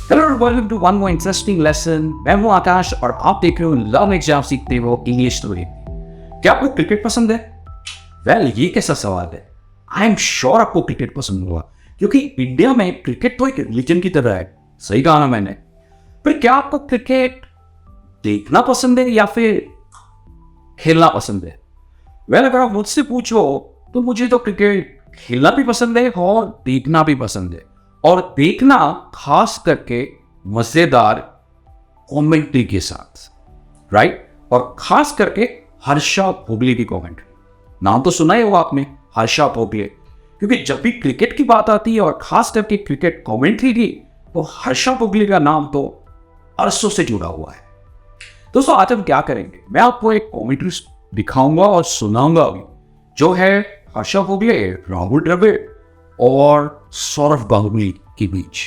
Hello welcome to one more interesting lesson. मैं हूं आकाश और आप देख रहे हो लर्निंग जहाँ सीखते हो इंग्लिश स्टोरी। क्या आपको क्रिकेट पसंद है? वेल, ये कैसा सवाल है। आई एम श्योर आपको क्रिकेट पसंद होगा, क्योंकि इंडिया में क्रिकेट तो एक रिलीजन की तरह है। सही कहा ना मैंने? पर क्या आपको क्रिकेट देखना पसंद है या फिर खेलना पसंद है? वेल, अगर आप मुझसे पूछो तो मुझे तो क्रिकेट खेलना भी पसंद है और देखना भी पसंद है। और देखना खास करके मजेदार कमेंट्री के साथ, राइट? और खास करके हर्षा भोगले की कमेंट्री। नाम तो सुना ही होगा आपने, हर्षा भोगले। क्योंकि जब भी क्रिकेट की बात आती है और खास करके क्रिकेट कमेंट्री की, तो हर्षा भोगले का नाम तो अरसों से जुड़ा हुआ है। दोस्तों, आज हम क्या करेंगे, मैं आपको एक कमेंट्री दिखाऊंगा और सुनाऊंगा भी, जो है हर्षा भोगले, राहुल द्रविड़ और सौरव गांगुली के बीच।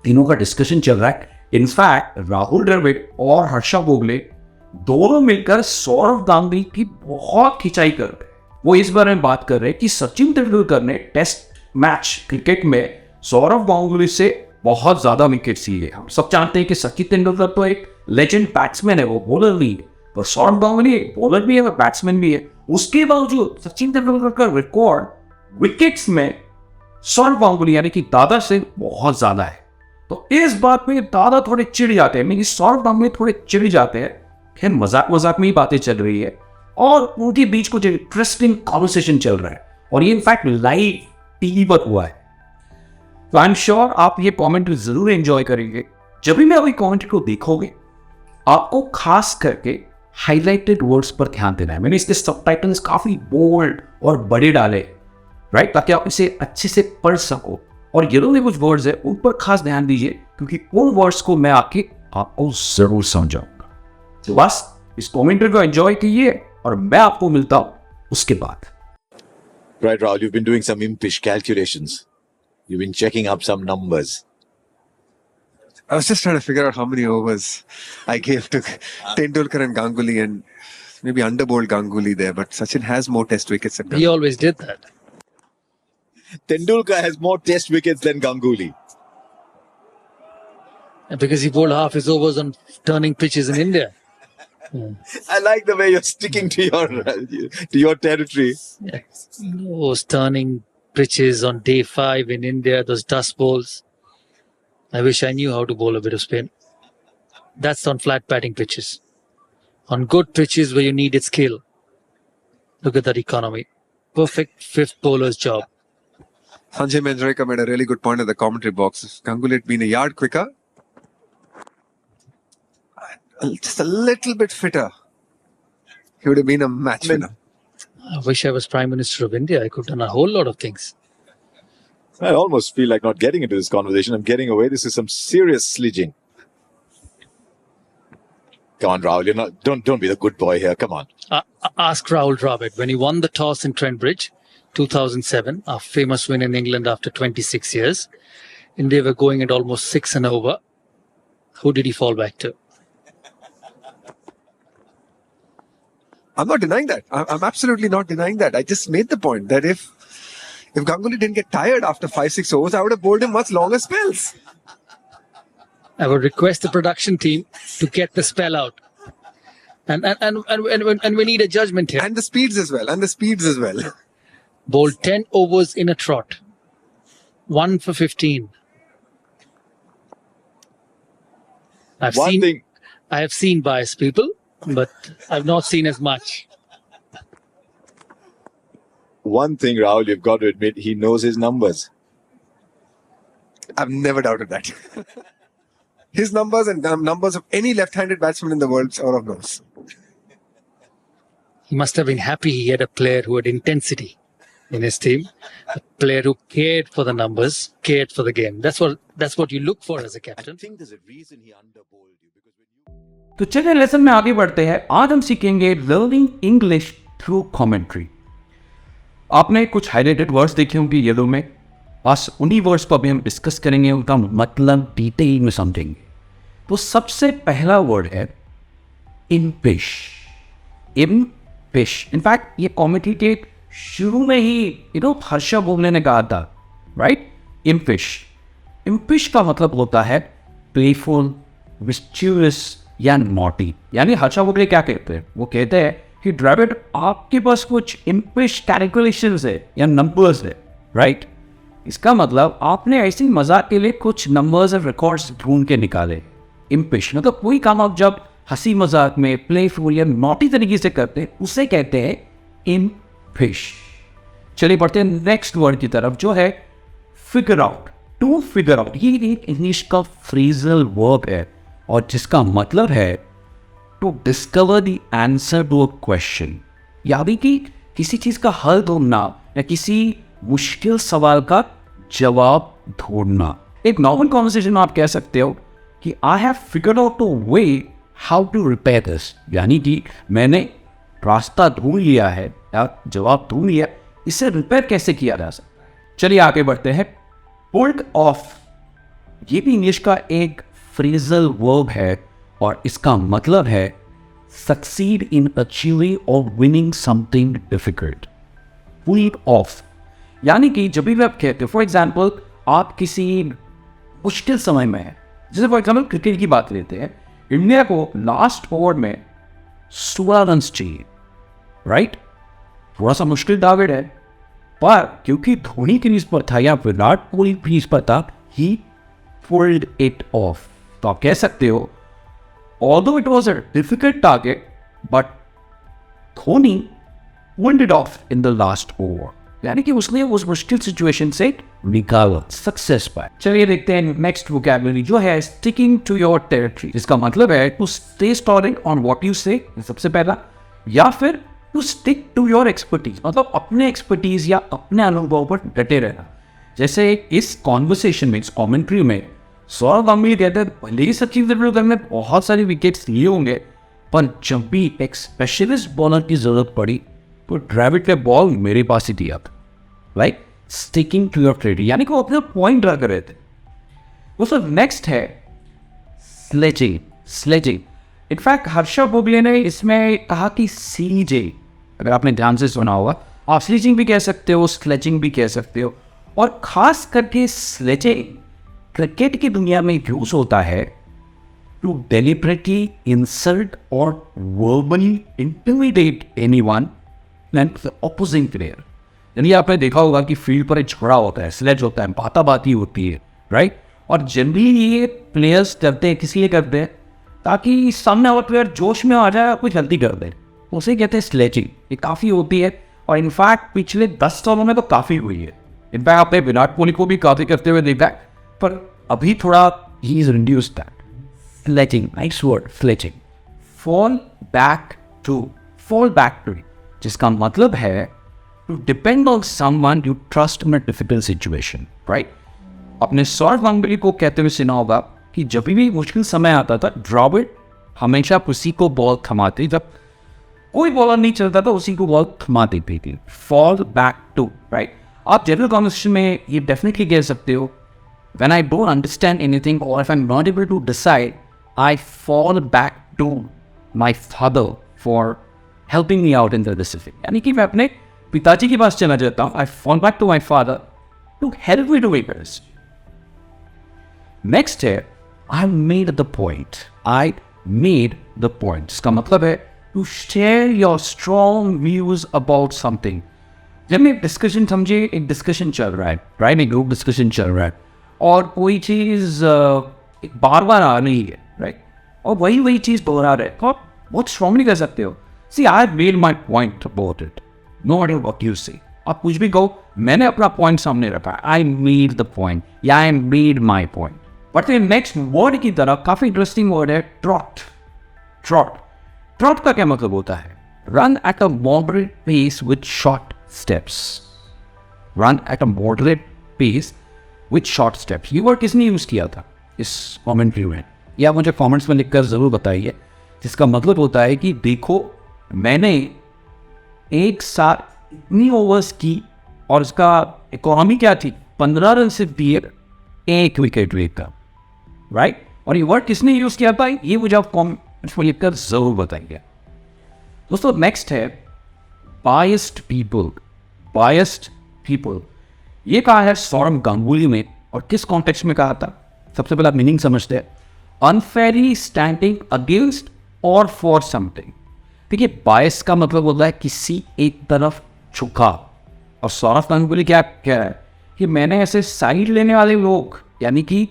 तीनों का डिस्कशन चल रहा है। इनफैक्ट राहुल द्रविड़ और हर्षा भोगले दोनों मिलकर सौरव गांगुली की बहुत खिंचाई कर रहे हैं। वो इस बारे में बात कर रहे हैं कि सचिन तेंदुलकर ने टेस्ट मैच क्रिकेट में सौरव गांगुली से बहुत ज्यादा विकेट्स लिए। हम सब जानते हैं कि सचिन तेंदुलकर तो एक लेजेंड बैट्समैन है, वो बॉलर नहीं है। पर सौरव गांगुली एक बॉलर भी है और बैट्समैन भी है। उसके बावजूद सचिन तेंदुलकर का रिकॉर्ड विकेट्स में सौरव गांगुली यानी कि दादा से बहुत ज्यादा है। तो इस बात में दादा थोड़े चिढ़ जाते हैं, मीन सौरव गांगुली थोड़े चिढ़ जाते हैं। खैर, मजाक मजाक में ही बातें चल रही है और उनके बीच कुछ इंटरेस्टिंग कॉन्वर्सेशन चल रहा है, और ये इनफैक्ट लाइव टीवी पर हुआ है। तो आई एम श्योर आप ये कमेंट्री जरूर एंजॉय करेंगे। जब भी मैं अभी कमेंट्री को देखोगे, आपको खास करके हाईलाइटेड वर्ड्स पर ध्यान देना है। मैंने इसके सबटाइटल्स काफी बोल्ड और बड़े डाले, राइट, ताकि आप इसे अच्छे से पढ़ सको। और ये जो कुछ वर्ड्स है उन पर खास ध्यान दीजिए, क्योंकि उन वर्ड्स को मैं आके आपको जरूर समझाऊंगा। तो बस इस कमेंट्री को एंजॉय कीजिए और मैं आपको मिलता हूं उसके बाद। Right, Rahul, you've been doing some impish calculations. You've been checking up some numbers. I was just trying to figure out how many overs I gave to Tendulkar and Ganguly, and maybe underbowled Ganguly there. But Sachin has more test wickets than He Ganguly. always did that. Tendulkar has more test wickets than Ganguly. Because he bowled half his overs on turning pitches in India. I like the way you're sticking to your territory. Yeah. Those turning pitches on day 5 in India, those dust bowls. I wish I knew how to bowl a bit of spin. That's on flat batting pitches. On good pitches where you needed skill. Look at that economy. Perfect fifth bowler's job. Sanjay Manjrekar made a really good point in the commentary box. If Ganguly had been a yard quicker, just a little bit fitter, he would have been a match winner. I wish I was Prime Minister of India. I could have done a whole lot of things. I almost feel like not getting into this conversation. I'm getting away. This is some serious sledging. Come on, Rahul. Don't be the good boy here. Come on. Ask Rahul Dravid when he won the toss in Trent Bridge, 2007, our famous win in England after 26 years. India were going at almost 6 and over. Who did he fall back to? I'm not denying that. I'm absolutely not denying that. I just made the point that if Ganguly didn't get tired after 5-6 overs, I would have bowled him much longer spells. I would request the production team to get the spell out. And we need a judgment here. And the speeds as well. Bowled 10 overs in a trot. 1 for 15. I have seen biased people, but I've not seen as much. One thing, Rahul, you've got to admit, he knows his numbers. I've never doubted that. His numbers and numbers of any left-handed batsman in the world are of knows. He must have been happy he had a player who had intensity in his team, a player who cared for the numbers, cared for the game. That's what you look for as a captain. I think there's a reason he underbowled you because when you... तो चलिए lesson में आगे बढ़ते हैं। आज हम सीखेंगे learning English through commentary. आपने कुछ हाईलाइटेड वर्ड्स देखे होंगे येलो में, बस उन्हीं वर्ड्स को अभी हम डिस्कस करेंगे, उनका मतलब डिटेल में समझेंगे। तो सबसे पहला वर्ड है इम्पिश। इनफैक्ट ये कॉमेडी के शुरू में ही हर्षा भोगले ने कहा था, राइट? इम्पिश का मतलब होता है प्लेफुल, मिस्चीवियस या नॉटी। यानी हर्षा वोगले क्या कहते हैं? वो कहते हैं कि ड्राविड आपके पास कुछ इम्पिश कैलकुलेशंस है या नंबर्स है, राइट? इसका मतलब आपने ऐसी मजाक के लिए कुछ नंबर्स और रिकॉर्ड्स ढूंढ के निकाले। इम्पिश मतलब कोई काम आप जब हंसी मजाक में प्लेफुल या नॉटी तरीके से करते हैं उसे कहते हैं इम्पिश। चलिए बढ़ते हैं नेक्स्ट वर्ड की तरफ जो है figure out. To figure out ये एक इंग्लिश का फ्रेजल वर्ब है और जिसका मतलब है to discover the answer to a question, यानी कि किसी चीज का हल ढूंढना या किसी मुश्किल सवाल का जवाब ढूंढना। एक नॉर्मल कॉन्वर्सेशन में आप कह सकते हो कि I have figured out a way how to repair this, यानी कि मैंने रास्ता ढूंढ लिया है या जवाब ढूंढ लिया, इसे रिपेयर कैसे किया जा सकता है। चलिए आगे बढ़ते हैं। पुल्ड ऑफ ये भी इंग्लिश का एक फ्रेजल वर्ब है और इसका मतलब है सक्सीड इन अचीविंग और winning something difficult. Pulled off यानी कि जब भी आप कहते हो, फॉर एग्जाम्पल आप किसी मुश्किल समय में है, जैसे फॉर एग्जाम्पल क्रिकेट की बात लेते हैं, इंडिया को लास्ट ओवर में 16 रन चाहिए, राइट? थोड़ा सा मुश्किल टारगेट है, पर क्योंकि धोनी क्रीज पर था या विराट कोहली क्रीज पर था, ही पुल्ड इट ऑफ। तो आप कह सकते हो although it was a difficult target but Dhoni pulled it of in the last over, यानी कि उसने उस मुश्किल सिचुएशन से निकाला, सक्सेस पाया। चलिए देखते हैं नेक्स्ट वोकैबुलरी जो है स्टिकिंग टू योर टेरिटरी, जिसका मतलब है to stay storing on what you say, सबसे पहला, या फिर to stick to your expertise, मतलब अपने एक्सपर्टीज या अपने अनुभव पर डटे रहना। जैसे इस कॉन्वर्सेशन में, इस कॉमेंट्री में सौरव गांगुली कहते हैं भले ही सचिन तेंदुलकर ने बहुत सारे विकेट्स लिए होंगे, पर जब भी एक स्पेशलिस्ट बॉलर की जरूरत पड़ी तो ड्राविड ने बॉल मेरे पास ही दिया था, right? Sticking to your territory, यानी कि वो अपना पॉइंट रख रहे थे। दोस्तों नेक्स्ट है sledging. Sledging in fact Harsha Bhogle ने इसमें कहा कि सीजे, अगर आपने ध्यान से सुना होगा, आप स्लेजिंग भी कह सकते हो, स्लेजिंग भी कह सकते हो, और खास करके स्लेजिंग क्रिकेट की दुनिया में यूज होता है टू डेलिबरेटली इंसल्ट और verbally intimidate anyone and the opposing player. यानी आपने देखा होगा कि फील्ड पर एक झगड़ा होता है, स्लेज होता है, बाताबाती होती है, राइट? और जनरली ये प्लेयर्स करते हैं, किस लिए करते हैं? ताकि सामने वाला प्लेयर जोश में आ जाए, कुछ गलती कर दे, उसे कहते हैं स्लेजिंग। ये काफ़ी होती है और इनफैक्ट पिछले 10 सालों में तो काफ़ी हुई है। इनफैक्ट आपने विराट कोहली को भी काफ़ी करते हुए देखा है, पर अभी थोड़ा ही is reduced that. Sledging, nice word, sledging. Fall back to, जिसका मतलब है to depend on someone you trust in a difficult situation, right? अपने सौरव गांगुली को कहते हुए सुना होगा कि जब भी मुश्किल समय आता था ड्राविड हमेशा उसी को बॉल थमाते, जब कोई बॉलर नहीं चलता था उसी को बॉल थमाते थे। Fall back to, right? आप जनरल कॉन्वर्सेशन में ये डेफिनेटली कह सकते हो, when I don't understand anything or if I'm not able to decide, I fall back to my father for helping me out in the decision. यानी कि मैं अपने पिताजी के पास चला जाता हूँ, I fall back to my father to help me to make a decision. Next है I made the point. I made the point. इसका मतलब है to share your strong views about something. जब मैं डिस्कशन समझे, एक डिस्कशन चल रहा है, राइट? एक ग्रुप डिस्कशन चल रहा है और कोई चीज़ बार बार आ रही है, राइट? और वही चीज़ दोहरा रहे, तो आप बहुत स्ट्रांगली कह सकते हो, see I made my point about it, no matter what you say. आप कुछ भी कहो, मैंने अपना पॉइंट सामने रखा, आई मेड द पॉइंट या I made my point. But next word की तरफ काफ़ी इंटरेस्टिंग वर्ड है ट्रॉट। ट्रॉट का क्या मतलब होता है? Run at a moderate pace with short steps. Run at a moderate pace with short steps. ये वर्ड किसने यूज़ किया था इस कॉमेंट्री में? या मुझे कमेंट्स में लिखकर ज़रूर बताइए। जिसका मतलब होता है कि देखो मैंने एक साथ इतनी ओवर्स की और इसका इकोनॉमी क्या थी, 15 रन सिर्फ दिए, एक विकेट लेकर, राइट? और ये वर्ड किसने यूज़ किया था, ये मुझे आप कमेंट्स में लिखकर ज़रूर बताइए। दोस्तों नेक्स्ट है बायस्ड पीपल। बायस्ड पीपल ये कहा है सौरव गांगुली में और किस कॉन्टेक्स्ट में कहा था? सबसे पहले आप मीनिंग समझते हैं। अनफेयरली स्टैंडिंग अगेंस्ट और फॉर समथिंग। देखिए, बायस का मतलब होता है किसी एक तरफ झुका, और सौरव गांगुली क्या कह रहा है कि मैंने ऐसे साइड लेने वाले लोग, यानी कि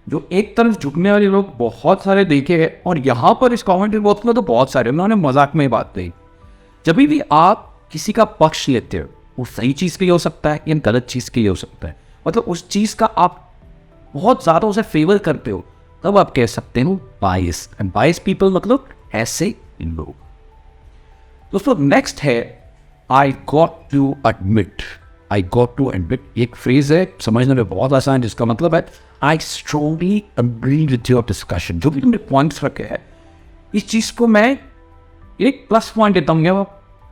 जो एक तरफ झुकने वाले लोग बहुत सारे देखे हैं। और यहाँ पर इस कमेंट्री बॉक्स में तो बहुत सारे, उन्होंने मजाक में बात कही। जब भी आप किसी का पक्ष लेते हो, वो सही चीज़ के लिए हो सकता है या गलत चीज़ के लिए हो सकता है, मतलब उस चीज़ का आप बहुत ज़्यादा उसे फेवर करते हो, तब आप कह सकते हो बायस। एंड बायस पीपल मतलब ऐसे लोग। दोस्तों नेक्स्ट है I got to admit. I got to admit एक फ्रेज है, समझने में बहुत आसान है, जिसका मतलब है I strongly agree with your discussion. जो भी तुमने पॉइंट्स रखे हैं, इस चीज़ को मैं एक प्लस पॉइंट देता हूँ, या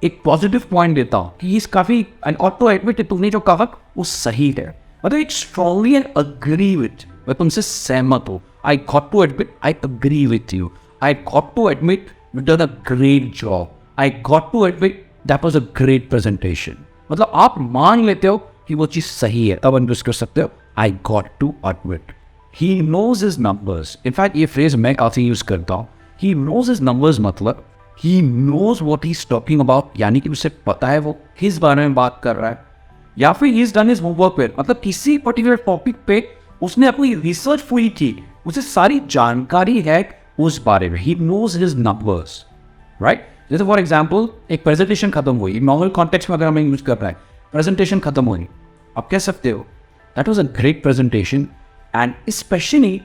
एक पॉजिटिव पॉइंट देता हूँ कि इस काफ़ी ऑटो एडमिट तुमने जो कहा वो सही है। मतलब एक स्ट्रॉन्गली एंड अग्री विथ, मैं तुमसे सहमत हूँ। I got to admit I agree with you. I got to admit you done a great job. I got to admit that was a great presentation. मतलब आप मान लेते हो कि वो चीज़ सही है, तब अंडरस्टैंड कर सकते हो I got to admit. He knows his numbers. In fact ये फ्रेज मैं काफ़ी यूज़ करता हूँ। ही नोज हिज नंबर्स मतलब he knows what he is talking about, यानी कि उसे पता है वो किस बारे में बात कर रहा है, या फिर he is done his homework पे, मतलब किसी पर्टिकुलर टॉपिक पे उसने अपनी रिसर्च पूरी की, उसे सारी जानकारी है उस बारे में। He knows his numbers, right. जैसे फॉर एग्जाम्पल एक प्रेजेंटेशन खत्म हुई, नॉर्मल कॉन्टेक्स्ट में अगर हमें यूज कर रहा है, प्रेजेंटेशन खत्म हुई, आप कह सकते हो that was a great presentation and specially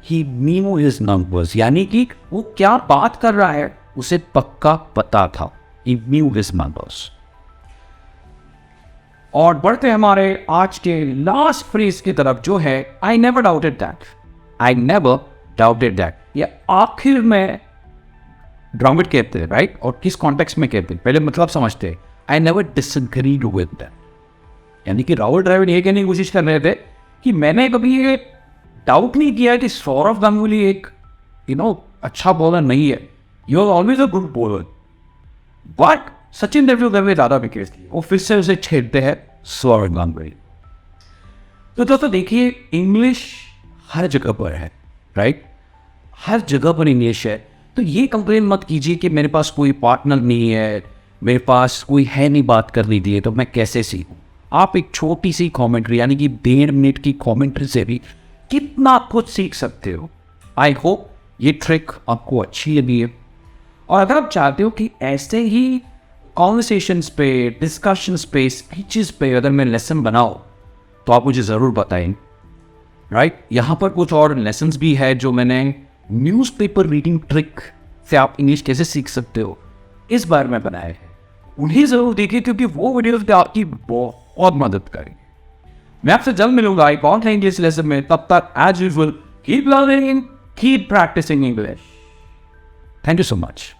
he new his numbers, यानी कि वो क्या बात कर रहा है उसे पक्का पता था। ही न्यू हिज नंबर्स। और बढ़ते हमारे आज के लास्ट फ्रेज की तरफ, जो है I never doubted that. I never doubted that, ये आखिर में ड्रामेट कहते हैं, राइट। और किस कॉन्टेक्स्ट में कहते हैं, पहले मतलब समझते हैं। I never disagreed with that, यानी कि राहुल द्रविड़ ये कहने की कोशिश कर रहे थे कि मैंने कभी ये डाउट नहीं किया कि सौरव गांगुली एक अच्छा बॉलर नहीं है। You are always a good bowler, but Sachin Tendulkar में ज़्यादा विकेट थी। वो फिर से उसे छेड़ते हैं सौरव गांगुली। तो दोस्तों देखिए, इंग्लिश हर जगह पर है, राइट। हर जगह पर इंग्लिश है। तो ये कंप्लेन मत कीजिए कि मेरे पास कोई पार्टनर नहीं है, मेरे पास कोई है नहीं बात करने के लिए, तो मैं कैसे सीखूं। आप एक छोटी सी कमेंट्री, यानी कि 1.5 मिनट की कमेंट्री से भी कितना कुछ सीख सकते हो। आई होप ये ट्रिक आपको अच्छी लगी है। और अगर आप चाहते हो कि ऐसे ही कॉन्वर्सेशंस पे, डिस्कशंस पे, स्पीचेस पे अगर मैं लेसन बनाऊँ, तो आप मुझे ज़रूर बताएं, राइट। यहाँ पर कुछ और लेसन्स भी है जो मैंने न्यूज़पेपर रीडिंग ट्रिक से आप इंग्लिश कैसे सीख सकते हो इस बारे में बनाया है। उन्हें ज़रूर देखिए, क्योंकि वो वीडियोस भी आपकी बहुत मदद करेंगे। मैं आपसे जल्द मिलूंगा एक और इंग्लिश लेसन में। तब तक as usual keep learning, keep practising English. Thank you so much.